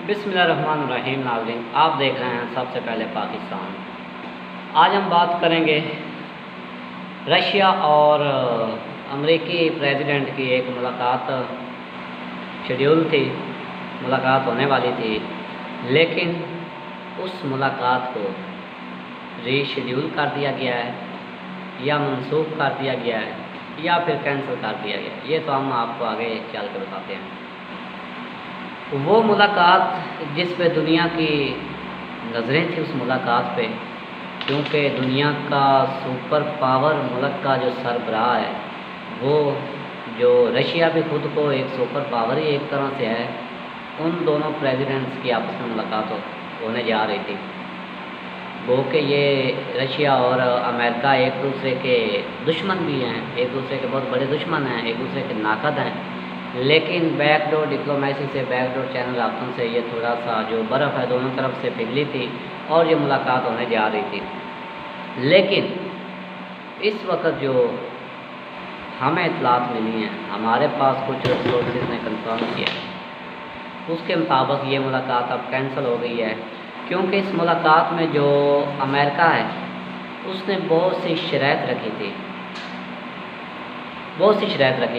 बिस्मिल्लाहिर्रहमानिर्रहीम। नाज़रीन, आप देख रहे हैं सबसे पहले पाकिस्तान। आज हम बात करेंगे रशिया और अमेरिकी प्रेसिडेंट की एक मुलाकात शेड्यूल थी, मुलाकात होने वाली थी, लेकिन उस मुलाकात को रीशेड्यूल कर दिया गया है या मनसूख कर दिया गया है या फिर कैंसिल कर दिया गया है। ये तो हम आपको आगे चल के बताते हैं। वो मुलाकात जिस पे दुनिया की नज़रें थी उस मुलाकात पे, क्योंकि दुनिया का सुपर पावर मुल्क का जो सरबराह है, वो जो रशिया भी खुद को एक सुपर पावर ही एक तरह से है, उन दोनों प्रेसिडेंट्स की आपस में मुलाकात होने जा रही थी। वो कि ये रशिया और अमेरिका एक दूसरे के दुश्मन भी हैं, एक दूसरे के बहुत बड़े दुश्मन हैं, एक दूसरे के नाकद हैं, लेकिन बैकडोर डिप्लोमेसी से, बैकडोर चैनल रास्तों से ये थोड़ा सा जो बर्फ़ है दोनों तरफ से पिघली थी और ये मुलाकात होने जा रही थी। लेकिन इस वक्त जो हमें इत्तलात मिली हैं, हमारे पास कुछ सोर्सेज ने कंफर्म किया है, उसके मुताबिक ये मुलाकात अब कैंसिल हो गई है, क्योंकि इस मुलाकात में जो अमेरिका है उसने बहुत सी शर्त रखी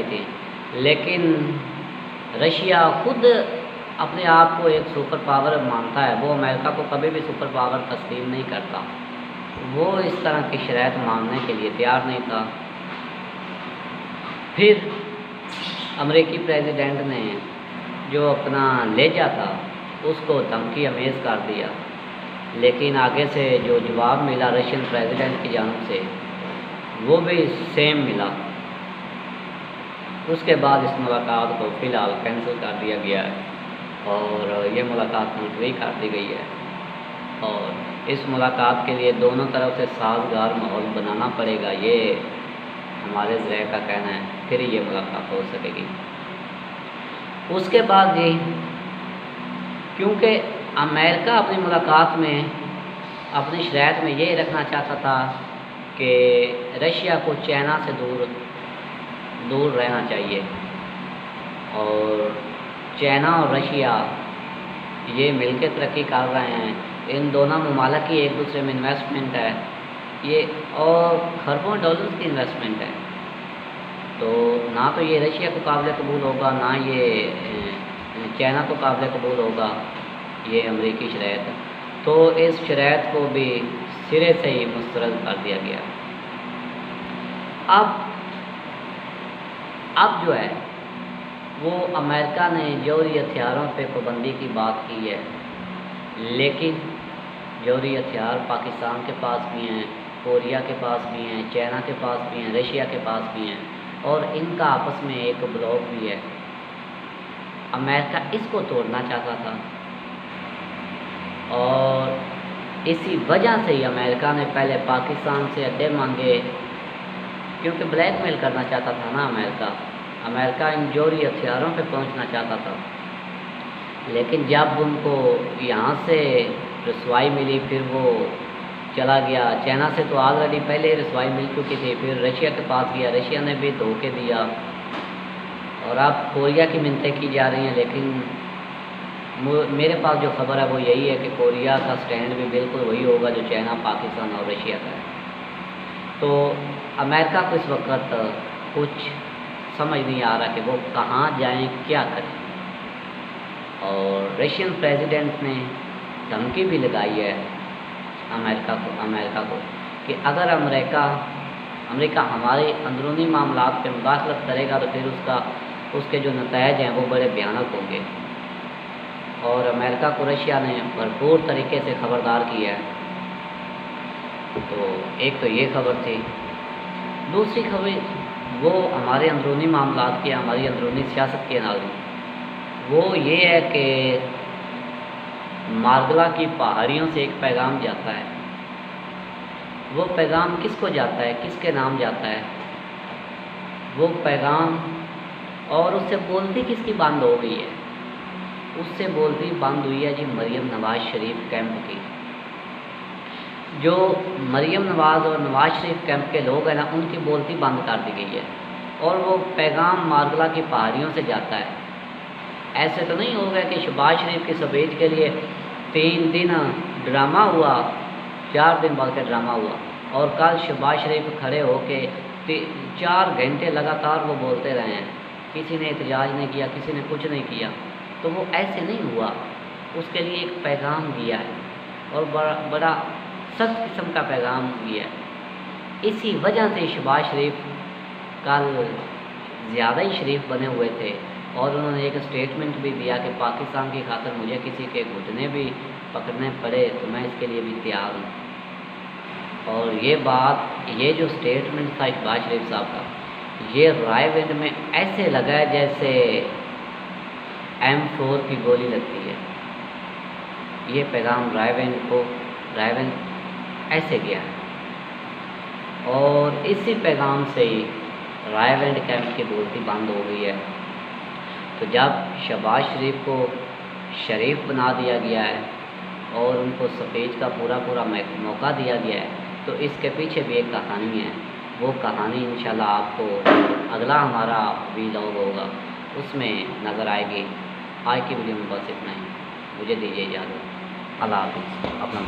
थी, लेकिन रशिया खुद अपने आप को एक सुपर पावर मानता है। वो अमेरिका को कभी भी सुपर पावर तस्लीम नहीं करता। वो इस तरह की शर्त मानने के लिए तैयार नहीं था। फिर अमेरिकी प्रेसिडेंट ने जो अपना लहजा था उसको धमकी अमेज़ कर दिया, लेकिन आगे से जो जवाब मिला रशियन प्रेसिडेंट की जानिब से वो भी सेम मिला। उसके बाद इस मुलाकात को फ़िलहाल कैंसिल कर दिया गया है और ये मुलाकात मुलतवी कर दी गई है, और इस मुलाकात के लिए दोनों तरफ से साजगार माहौल बनाना पड़ेगा, ये हमारे ज़राए का कहना है, फिर ये मुलाकात हो सकेगी। उसके बाद जी, क्योंकि अमेरिका अपनी मुलाकात में, अपनी शर्त में ये रखना चाहता था कि रशिया को चाइना से दूर रहना चाहिए, और चाइना और रशिया ये मिलकर तरक्की कर रहे हैं। इन दोनों ममालिक की एक दूसरे में इन्वेस्टमेंट है ये, और खरबों डॉलर्स की इन्वेस्टमेंट है। तो ना तो ये रशिया को काबिल कबूल होगा, ना ये चाइना को काबिल कबूल होगा ये अमेरिकी शर्त। तो इस शर्त को भी सिरे से ही मुस्तरद कर दिया गया। अब जो है वो अमेरिका ने जौहरी हथियारों पे पाबंदी की बात की है, लेकिन जौहरी हथियार पाकिस्तान के पास भी हैं, कोरिया के पास भी हैं, चाइना के पास भी हैं, रशिया के पास भी हैं, और इनका आपस में एक ब्लॉक भी है। अमेरिका इसको तोड़ना चाहता था, और इसी वजह से ही अमेरिका ने पहले पाकिस्तान से अड्डे मांगे, क्योंकि ब्लैकमेल करना चाहता था ना अमेरिका इन जौहरी हथियारों पे पहुंचना चाहता था। लेकिन जब उनको यहाँ से रसवाई मिली, फिर वो चला गया। चाइना से तो ऑलरेडी पहले रसवाई मिल चुकी थी, फिर रशिया के पास गया, रशिया ने भी धोखे दिया, और अब कोरिया की मिन्नतें की जा रही हैं। लेकिन मेरे पास जो खबर है वो यही है कि कोरिया का स्टैंड भी बिल्कुल वही होगा जो चाइना, पाकिस्तान और रशिया का है। तो अमेरिका को इस वक्त कुछ समझ नहीं आ रहा कि वो कहाँ जाएं, क्या करें। और रशियन प्रेसिडेंट ने धमकी भी लगाई है अमेरिका को कि अगर अमेरिका हमारे अंदरूनी मामलात पे मुदाखलत करेगा तो फिर उसके जो नतायज हैं वो बड़े भयानक होंगे। और अमेरिका को रशिया ने भरपूर तरीके से ख़बरदार किया है। तो एक तो ये खबर थी। दूसरी खबर वो हमारे अंदरूनी मामलात की, हमारी अंदरूनी सियासत के नाज़रीन, वो ये है कि मार्गला की पहाड़ियों से एक पैगाम जाता है। वो पैगाम किसको जाता है, किसके नाम जाता है वो पैगाम, और उससे बोलती किसकी बंद हो गई है? उससे बोलती बंद हुई है जी मरियम नवाज़ शरीफ कैंप की। जो मरियम नवाज़ और नवाज़ शरीफ कैंप के लोग हैं ना, उनकी बोलती बंद कर दी गई है, और वो पैगाम मार्गला की पहाड़ियों से जाता है। ऐसे तो नहीं होगा कि शहबाज शरीफ की सफेद के लिए 3 दिन ड्रामा हुआ, 4 दिन बल्कि ड्रामा हुआ, और कल शहबाज शरीफ खड़े होके 4 घंटे लगातार वो बोलते रहे हैं, किसी ने एहतजाज नहीं किया, किसी ने कुछ नहीं किया। तो वो ऐसे नहीं हुआ, उसके लिए एक पैगाम दिया है और बड़ा सख्त किस्म का पैगाम दिया है। इसी वजह से शहबाज शरीफ कल ज़्यादा ही शरीफ बने हुए थे और उन्होंने एक स्टेटमेंट भी दिया कि पाकिस्तान की खातिर मुझे किसी के घुटने भी पकड़ने पड़े तो मैं इसके लिए भी तैयार हूँ। और ये बात, ये जो स्टेटमेंट था शहबाज शरीफ साहब का, ये रायविंड में ऐसे लगा है जैसे M4 की गोली लगती है। ये पैगाम रायविंड ऐसे गया है और इसी पैगाम से ही रायविंड कैंप की बोलती बंद हो गई है। तो जब शहबाज शरीफ को शरीफ बना दिया गया है और उनको सफेद का पूरा मौका दिया गया है, तो इसके पीछे भी एक कहानी है। वो कहानी इंशाल्लाह आपको अगला हमारा वीलॉग होगा उसमें नज़र आएगी। आज की वीडियो में बस इतना ही, मुझे दीजिए इजाज़त। अल्लाह हाफ़िज़। अपना